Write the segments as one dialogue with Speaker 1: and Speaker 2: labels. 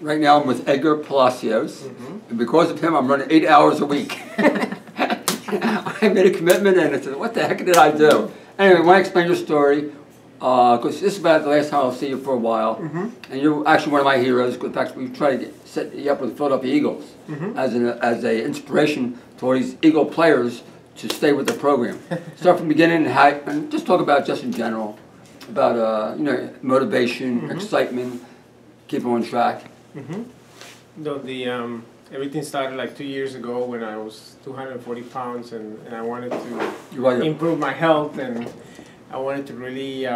Speaker 1: Right now I'm with Edgar Palacios, and because of him I'm running 8 hours a week. I made a commitment and I said, what the heck did I do? Anyway, I want to explain your story, because this is about the last time I'll see you for a while, and you're actually one of my heroes. In fact, we tried to set you up with the Philadelphia Eagles as an inspiration to all these Eagle players to stay with the program. Start from the beginning and just talk about just in general, about motivation, excitement, keep on track.
Speaker 2: No, everything started like 2 years ago when I was 240 pounds and I wanted to improve my health, and I wanted to really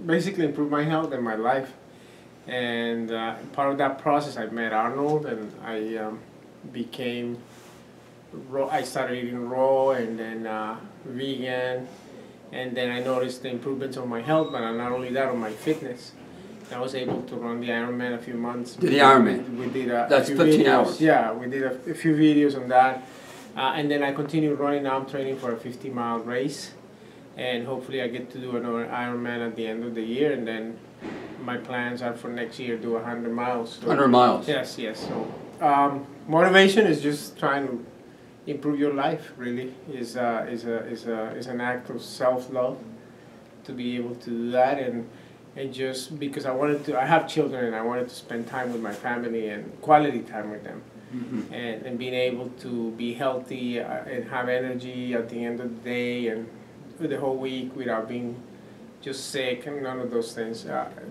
Speaker 2: basically improve my health and my life. And part of that process I met Arnold, and I became raw. I started eating raw and then vegan, and then I noticed the improvements on my health, but not only that, on my fitness. I was able to run the Ironman a few months.
Speaker 1: Did the Ironman?
Speaker 2: We did
Speaker 1: That's 15 hours.
Speaker 2: Yeah, we did a few videos on that. And then I continued running. Now I'm training for a 50-mile race. And hopefully I get to do another Ironman at the end of the year. And then my plans are for next year to do 100 miles. So,
Speaker 1: 100 miles?
Speaker 2: Yes, yes. So motivation is just trying to improve your life, really. Is an act of self-love to be able to do that. And just because I have children and I wanted to spend time with my family and quality time with them, and being able to be healthy and have energy at the end of the day and the whole week without being just sick and none of those things.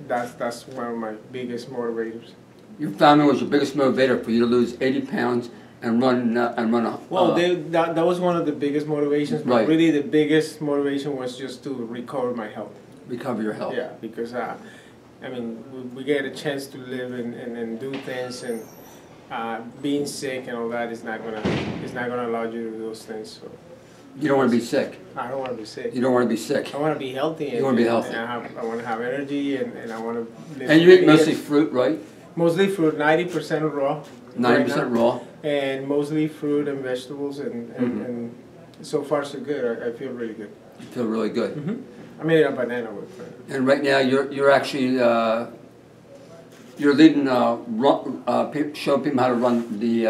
Speaker 2: That's one of my biggest motivators.
Speaker 1: Your family was your biggest motivator for you to lose 80 pounds and run a...
Speaker 2: Well, that was one of the biggest motivations, but really the biggest motivation was just to recover my health.
Speaker 1: Recover your health.
Speaker 2: Yeah, because I mean, we get a chance to live and do things, and being sick and all that is not gonna allow you to do those things. So
Speaker 1: you don't want to be sick.
Speaker 2: I don't want to be sick.
Speaker 1: You don't want to be sick.
Speaker 2: I want to be healthy.
Speaker 1: You want to be healthy.
Speaker 2: And I want to have energy, and I want to live.
Speaker 1: And you eat mostly fruit, right?
Speaker 2: Mostly fruit, 90% raw.
Speaker 1: 90% raw.
Speaker 2: And mostly fruit and vegetables, and so far so good. I feel really good.
Speaker 1: You feel really good.
Speaker 2: I made a banana with it.
Speaker 1: And right now you're actually you're leading showing people how to run the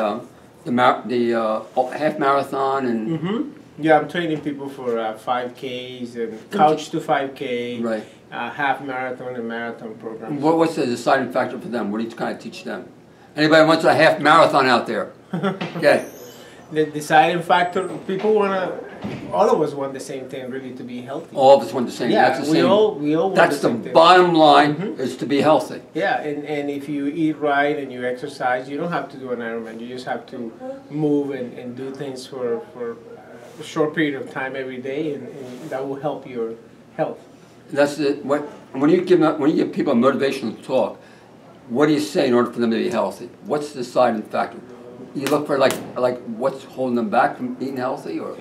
Speaker 1: half marathon and.
Speaker 2: Yeah, I'm training people for 5Ks and couch to 5K,
Speaker 1: right.
Speaker 2: Half marathon and marathon programs.
Speaker 1: What's the deciding factor for them? What do you kind of teach them? Anybody wants a half marathon out there? Okay.
Speaker 2: The deciding factor, people all of us want the same thing, really, to be healthy.
Speaker 1: All of us want the same.
Speaker 2: Yeah,
Speaker 1: that's the same.
Speaker 2: we all want
Speaker 1: that's
Speaker 2: the same
Speaker 1: the
Speaker 2: thing.
Speaker 1: bottom line, is to be healthy.
Speaker 2: Yeah, and if you eat right and you exercise, you don't have to do an Ironman. You just have to move and do things for a short period of time every day, and that will help your health.
Speaker 1: That's it. When you give people a motivational talk, what do you say in order for them to be healthy? What's the deciding factor? You look for like what's holding them back from eating healthy, or?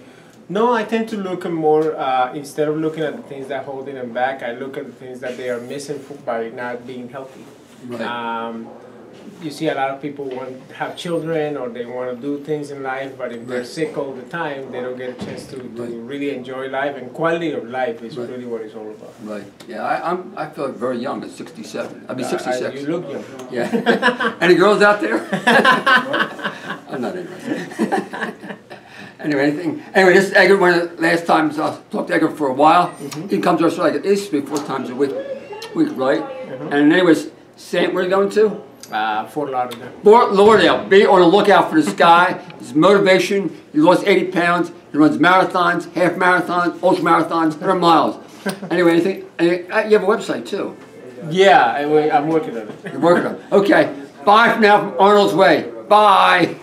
Speaker 2: No, I tend to look at more, instead of looking at the things that are holding them back, I look at the things that they are missing by not being healthy.
Speaker 1: Right.
Speaker 2: You see a lot of people want to have children, or they want to do things in life, but if they're sick all the time, they don't get a chance to really enjoy life, and quality of life is really what it's all about.
Speaker 1: Right. Yeah, I feel very young at 67. I'll be 66.
Speaker 2: You look young.
Speaker 1: Yeah. Any girls out there? I'm not interested. Anyway, this is Edgar. One of the last times I talked to Edgar for a while. He comes to us like at least 3-4 times a week, right? And anyways, Sam, where are you going to?
Speaker 2: Fort Lauderdale.
Speaker 1: Fort Lauderdale. Be on the lookout for this guy. His motivation. He lost 80 pounds. He runs marathons, half marathons, ultra marathons, 100 miles. Anyway, you have a website too.
Speaker 2: Yeah, I'm working on it.
Speaker 1: You're working on it. Okay. Bye for now from Arnold's Way. Bye.